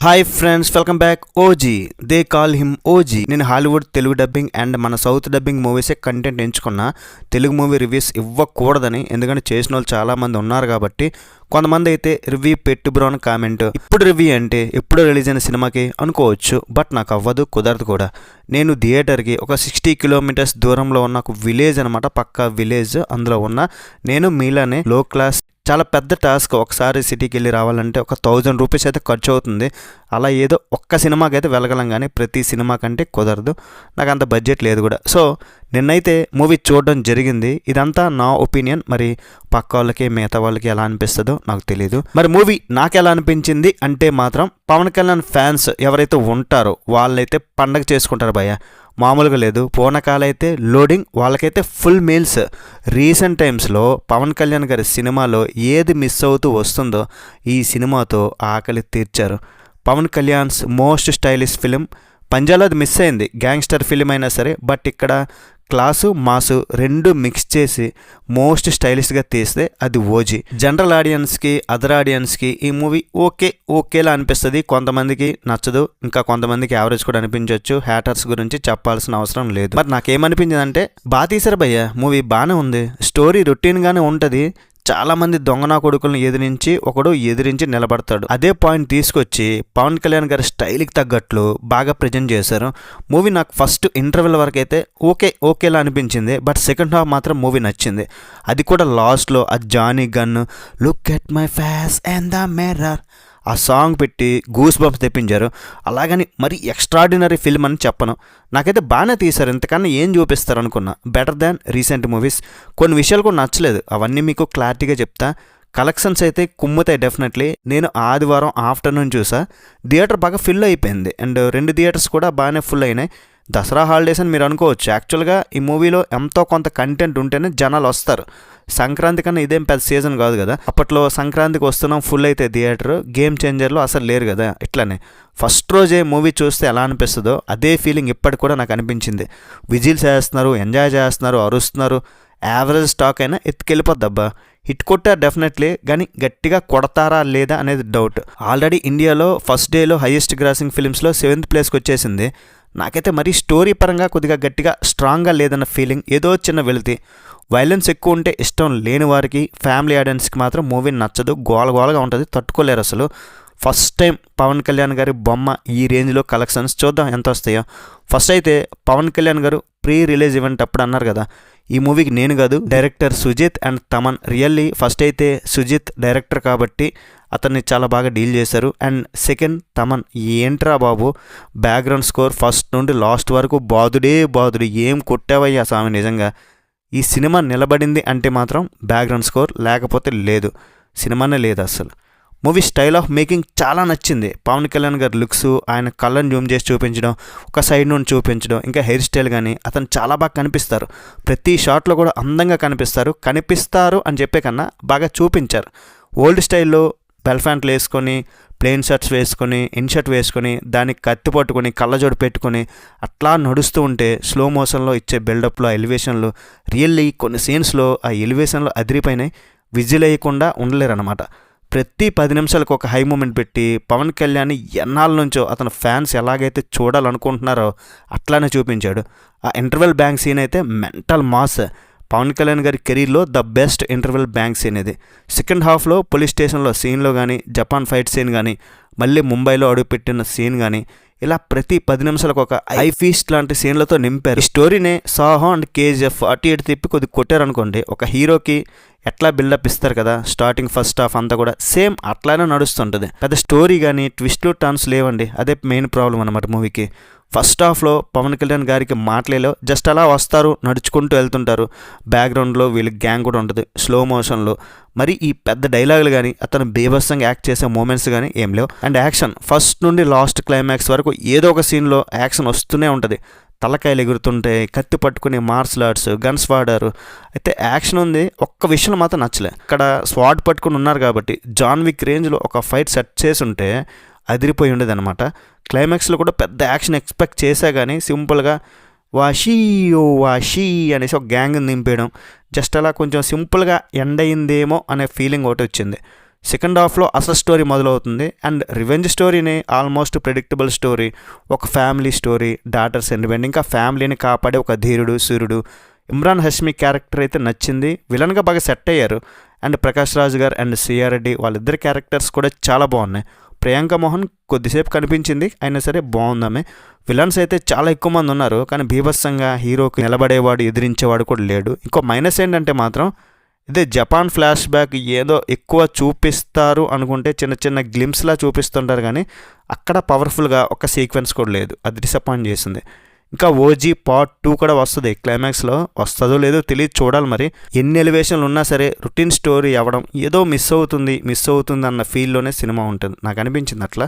Hi friends, welcome back. OG, they call him OG. నేను Hollywood, Telugu dubbing and మన south dubbing మూవీసే content ఎంచుకున్నా. Telugu movie reviews ఇవ్వకూడదని, ఎందుకంటే చేసిన వాళ్ళు చాలామంది ఉన్నారు కాబట్టి. కొంతమంది అయితే రివ్యూ పెట్టు బ్రో అని కామెంట్. ఇప్పుడు రివ్యూ అంటే ఎప్పుడు రిలీజ్ అయిన సినిమాకి అనుకోవచ్చు, బట్ నాకు అవ్వదు, కుదరదు కూడా. నేను థియేటర్కి ఒక 60 కిలోమీటర్స్ దూరంలో ఉన్న ఒక విలేజ్ అనమాట, పక్కా విలేజ్. అందులో ఉన్న నేను మీలానే లో క్లాస్, చాలా పెద్ద టాస్క్. ఒకసారి సిటీకి వెళ్ళి రావాలంటే ఒక 1000 రూపీస్ అయితే ఖర్చు అవుతుంది. అలా ఏదో ఒక్క సినిమాకి అయితే వెళ్ళగలం, కానీ ప్రతి సినిమా కంటే కుదరదు. నాకు అంత బడ్జెట్ లేదు కూడా. సో నిన్నైతే మూవీ చూడడం జరిగింది. ఇదంతా నా ఒపీనియన్. మరి పక్క వాళ్ళకి, మిగతా వాళ్ళకి ఎలా అనిపిస్తుందో నాకు తెలియదు. మరి మూవీ నాకు ఎలా అనిపించింది అంటే మాత్రం, పవన్ కళ్యాణ్ ఫ్యాన్స్ ఎవరైతే ఉంటారో వాళ్ళైతే పండగ చేసుకుంటారు భయ్య, మామూలుగా లేదు. పూర్ణకాలైతే లోడింగ్, వాళ్ళకైతే ఫుల్ మీల్స్. రీసెంట్ టైమ్స్లో పవన్ కళ్యాణ్ గారి సినిమాలో ఏది మిస్ అవుతూ వస్తుందో ఈ సినిమాతో ఆకలి తీర్చారు. Pawan Kalyan's most stylish film. పంజాలో అది మిస్ అయింది, గ్యాంగ్స్టర్ ఫిలిం అయినా సరే. బట్ ఇక్కడ క్లాసు మాసు రెండు మిక్స్ చేసి మోస్ట్ స్టైలిష్గా తీస్తే అది ఓజీ. జనరల్ ఆడియన్స్కి, అదర్ ఆడియన్స్కి ఈ మూవీ ఓకేలా అనిపిస్తుంది. కొంతమందికి నచ్చదు, ఇంకా కొంతమందికి యావరేజ్ కూడా అనిపించవచ్చు. హ్యాటర్స్ గురించి చెప్పాల్సిన అవసరం లేదు. మరి నాకేమనిపించింది అంటే, బాగా తీశారు భయ్య, మూవీ బాగానే ఉంది. స్టోరీ రొటీన్గానే ఉంటుంది. చాలామంది దొంగనా కొడుకులను ఎదిరించి నిలబడతాడు. అదే పాయింట్ తీసుకొచ్చి పవన్ కళ్యాణ్ గారి స్టైల్కి తగ్గట్లు బాగా ప్రజెంట్ చేశారు. మూవీ నాకు ఫస్ట్ ఇంటర్వెల్ వరకు అయితే ఓకేలా అనిపించింది. బట్ సెకండ్ హాఫ్ మాత్రం మూవీ నచ్చింది. అది కూడా లాస్ట్లో ఆ జానీ gun, look at my face and the mirror, ఆ సాంగ్ పెట్టి గూస్ బంప్స్ తెప్పించారు. అలాగని మరి ఎక్స్ట్రాడినరీ ఫిల్మ్ అని చెప్పను, నాకైతే బాగానే తీశారు. ఇంతకన్నా ఏం చూపిస్తారు అనుకున్నా. Better than recent movies. కొన్ని విషయాలు కూడా నచ్చలేదు, అవన్నీ మీకు క్లారిటీగా చెప్తా. కలెక్షన్స్ అయితే కుమ్ముతాయి డెఫినెట్లీ. నేను ఆదివారం ఆఫ్టర్నూన్ చూసా, థియేటర్ బాగా ఫిల్ అయిపోయింది. అండ్ 2 థియేటర్స్ కూడా బాగానే ఫుల్ అయినాయి. దసరా హాలిడేస్ అని మీరు అనుకోవచ్చు. యాక్చువల్గా ఈ మూవీలో ఎంతో కొంత కంటెంట్ ఉంటేనే జనాలు వస్తారు. సంక్రాంతి కన్నా ఇదేం పెద్ద సీజన్ కాదు కదా. అప్పట్లో సంక్రాంతికి వస్తున్నాం, ఫుల్ అయితే థియేటర్. గేమ్ చేంజర్లో అసలు లేరు కదా. ఇట్లానే ఫస్ట్ రోజే మూవీ చూస్తే ఎలా అనిపిస్తుందో అదే ఫీలింగ్ ఇప్పటికి కూడా నాకు అనిపించింది. విజిల్స్ వేస్తున్నారు, ఎంజాయ్ చేస్తున్నారు, అరుస్తున్నారు. యావరేజ్ స్టాక్ అయినా ఎత్తుకెళ్ళిపోద్దబ్బా. హిట్ కొట్టారు డెఫినెట్లీ, కానీ గట్టిగా కొడతారా లేదా అనేది డౌట్. ఆల్రెడీ ఇండియాలో ఫస్ట్ డేలో హైయెస్ట్ గ్రాసింగ్ ఫిలిమ్స్లో 7th ప్లేస్కి వచ్చేసింది. నాకైతే మరీ స్టోరీ పరంగా కొద్దిగా గట్టిగా స్ట్రాంగ్గా లేదన్న ఫీలింగ్. ఏదో చిన్న వెళితే వైలెన్స్ ఎక్కువ ఉంటే ఇష్టం లేని వారికి, ఫ్యామిలీ ఆడియన్స్కి మాత్రం మూవీ నచ్చదు. గోలగా ఉంటుంది, తట్టుకోలేరు అసలు. ఫస్ట్ టైం పవన్ కళ్యాణ్ గారి బొమ్మ ఈ రేంజ్లో కలెక్షన్స్. చూద్దాం ఎంత వస్తాయో. ఫస్ట్ అయితే పవన్ కళ్యాణ్ గారు ప్రీ రిలీజ్ ఈవెంట్ అప్పుడు అన్నారు కదా, ఈ మూవీకి నేను కాదు, director Sujeeth and Thaman. Really first అయితే సుజిత్ డైరెక్టర్ కాబట్టి అతన్ని చాలా బాగా డీల్ చేశారు. అండ్ సెకండ్ తమన్, ఏంట్రా బాబు బ్యాక్గ్రౌండ్ స్కోర్ ఫస్ట్ నుండి లాస్ట్ వరకు బాదుడే. ఏం కొట్టావయ్యా స్వామి నిజంగా. ఈ సినిమా నిలబడింది అంటే మాత్రం బ్యాక్గ్రౌండ్ స్కోర్, లేకపోతే లేదు, సినిమానే లేదు అసలు. మూవీ స్టైల్ ఆఫ్ మేకింగ్ చాలా నచ్చింది. పవన్ కళ్యాణ్ గారి లుక్స్, ఆయన కళ్ళని జూమ్ చేసి చూపించడం, ఒక సైడ్ నుండి చూపించడం, ఇంకా హెయిర్ స్టైల్ కానీ అతను చాలా బాగా కనిపిస్తారు. ప్రతి షాట్లో కూడా అందంగా కనిపిస్తారు అని చెప్పే కన్నా బాగా చూపించారు. ఓల్డ్ స్టైల్లో బెల్ ప్యాంట్లు వేసుకొని, ప్లెయిన్ షర్ట్స్ వేసుకొని, ఇన్షర్ట్ వేసుకొని, దానికి కత్తి పట్టుకొని, కళ్ళజోడు పెట్టుకొని అట్లా నడుస్తూ ఉంటే స్లో మోషన్లో ఇచ్చే బిల్డప్లో, ఆ ఎలివేషన్లు రియల్లీ కొన్ని సీన్స్లో ఆ ఎలివేషన్లో అదిరిపోయినాయి. విజిల్ వేయకుండా ఉండలేరు అనమాట. ప్రతి 10 నిమిషాలకు ఒక హై మూమెంట్ పెట్టి పవన్ కళ్యాణ్ ఎన్నాళ్ళ నుంచో అతను ఫ్యాన్స్ ఎలాగైతే చూడాలనుకుంటున్నారో అట్లానే చూపించాడు. ఆ ఇంటర్వెల్ బ్యాంక్ సీన్ అయితే మెంటల్ మాస్. పవన్ కళ్యాణ్ గారి కెరీర్లో the best interval bang scene ఇది. సెకండ్ హాఫ్లో పోలీస్ స్టేషన్లో సీన్లో కానీ, జపాన్ ఫైట్ సీన్ కానీ, మళ్ళీ ముంబైలో అడుగుపెట్టిన సీన్ కానీ, ఇలా ప్రతి 10 నిమిషాలకు ఒక ఐ ఫీస్ట్ లాంటి సీన్లతో నింపారు. ఈ స్టోరీనే సాహో అండ్ KGF అటు ఇటు తిప్పి కొద్దిగా కొట్టారనుకోండి. ఒక హీరోకి ఎట్లా బిల్డప్ ఇస్తారు కదా, స్టార్టింగ్ ఫస్ట్ హాఫ్ అంతా కూడా సేమ్ అట్లానే నడుస్తుంటుంది. పెద్ద స్టోరీ కానీ ట్విస్ట్లు టర్న్స్ లేవండి. అదే మెయిన్ ప్రాబ్లం అనమాట మూవీకి. ఫస్ట్ హాఫ్లో పవన్ కళ్యాణ్ గారికి మాటలేలో, జస్ట్ అలా వస్తారు, నడుచుకుంటూ వెళ్తుంటారు. బ్యాక్గ్రౌండ్లో వీళ్ళకి గ్యాంగ్ కూడా ఉంటుంది స్లో మోషన్లో. మరి ఈ పెద్ద డైలాగులు కానీ, అతను బీభత్సంగా యాక్ట్ చేసే మూమెంట్స్ కానీ ఏం లేవు. అండ్ యాక్షన్ ఫస్ట్ నుండి లాస్ట్ క్లైమాక్స్ వరకు ఏదో ఒక సీన్లో యాక్షన్ వస్తూనే ఉంటుంది. తలకాయలు ఎగురుతుంటే, కత్తి పట్టుకుని మార్షల్ ఆర్ట్స్, గన్స్ వాడారు. అయితే యాక్షన్ ఉంది. ఒక్క విషయం మాత్రం నచ్చలే. ఇక్కడ స్వాడ్ పట్టుకుని ఉన్నారు కాబట్టి జాన్ విక్ రేంజ్లో ఒక ఫైట్ సెట్ చేసి ఉంటే అదిరిపోయి ఉండేది అనమాట. క్లైమాక్స్లో కూడా పెద్ద యాక్షన్ ఎక్స్పెక్ట్ చేశా, కానీ సింపుల్గా వాషీ అనేసి ఒక గ్యాంగ్ నింపేయడం, జస్ట్ అలా కొంచెం సింపుల్గా ఎండ్ అయిందేమో అనే ఫీలింగ్ ఒకటి వచ్చింది. సెకండ్ హాఫ్లో అసలు స్టోరీ మొదలవుతుంది. అండ్ రివెంజ్ స్టోరీని ఆల్మోస్ట్ ప్రెడిక్టబుల్ స్టోరీ, ఒక ఫ్యామిలీ స్టోరీ, డాటర్ సెంటిమెంట్, ఇంకా ఫ్యామిలీని కాపాడే ఒక ధీరుడు సూర్యుడు. ఇమ్రాన్ హష్మీ క్యారెక్టర్ అయితే నచ్చింది, విలన్గా బాగా సెట్ అయ్యారు. అండ్ ప్రకాష్ రాజ్ గారు అండ్ సిఆర్రెడ్డి వాళ్ళిద్దరి క్యారెక్టర్స్ కూడా చాలా బాగున్నాయి. ప్రియాంక మోహన్ కొద్దిసేపు కనిపించింది, అయినా సరే బాగుందామే. విలన్స్ అయితే చాలా ఎక్కువ మంది ఉన్నారు, కానీ బీభత్సంగా హీరోకి నిలబడేవాడు ఎదిరించేవాడు కూడా లేడు. ఇంకో మైనస్ ఏంటంటే మాత్రం ఇదే జపాన్ ఫ్లాష్ బ్యాక్ ఏదో ఎక్కువ చూపిస్తారు అనుకుంటే చిన్న చిన్న గ్లిమ్స్లా చూపిస్తుంటారు, కానీ అక్కడ పవర్ఫుల్గా ఒక సీక్వెన్స్ కూడా లేదు. అది డిసప్పాయింట్ చేసింది. ఇంకా ఓజీ పార్ట్ 2 కూడా వస్తుంది, క్లైమాక్స్లో వస్తుందో లేదో తెలియదు, చూడాలి మరి. ఎన్ని ఎలివేషన్లు ఉన్నా సరే రొటీన్ స్టోరీ అవ్వడం ఏదో మిస్ అవుతుంది అన్న ఫీల్లోనే సినిమా ఉంటుంది, నాకు అనిపించింది అట్లా.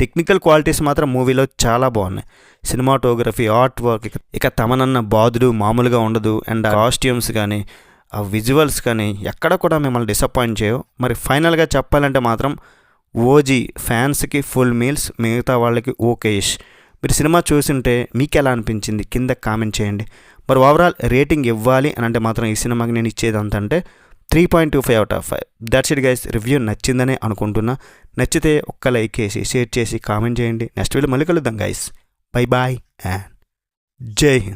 టెక్నికల్ క్వాలిటీస్ మాత్రం మూవీలో చాలా బాగున్నాయి. సినిమాటోగ్రఫీ, ఆర్ట్ వర్క్, ఇక తమనన్న బాధుడు మామూలుగా ఉండదు. అండ్ కాస్ట్యూమ్స్ కానీ ఆ విజువల్స్ కానీ ఎక్కడ కూడా మిమ్మల్ని డిసప్పాయింట్ చేయవు. మరి ఫైనల్గా చెప్పాలంటే మాత్రం ఓజీ ఫ్యాన్స్కి ఫుల్ మీల్స్, మిగతా వాళ్ళకి ఓకేష్. మీరు సినిమా చూసింటే మీకు ఎలా అనిపించింది కింద కామెంట్ చేయండి. మరి ఓవరాల్ రేటింగ్ ఇవ్వాలి అని అంటే మాత్రం ఈ సినిమాకి నేను ఇచ్చేది అంతంటే 3.25/5. That's it guys. రివ్యూ నచ్చిందనే అనుకుంటున్నా. నచ్చితే ఒక్క లైక్ చేసి షేర్ చేసి కామెంట్ చేయండి. నెక్స్ట్ వీడియో మళ్ళీ కలుద్దాం గైస్. బై బాయ్ అండ్ జై హింద్.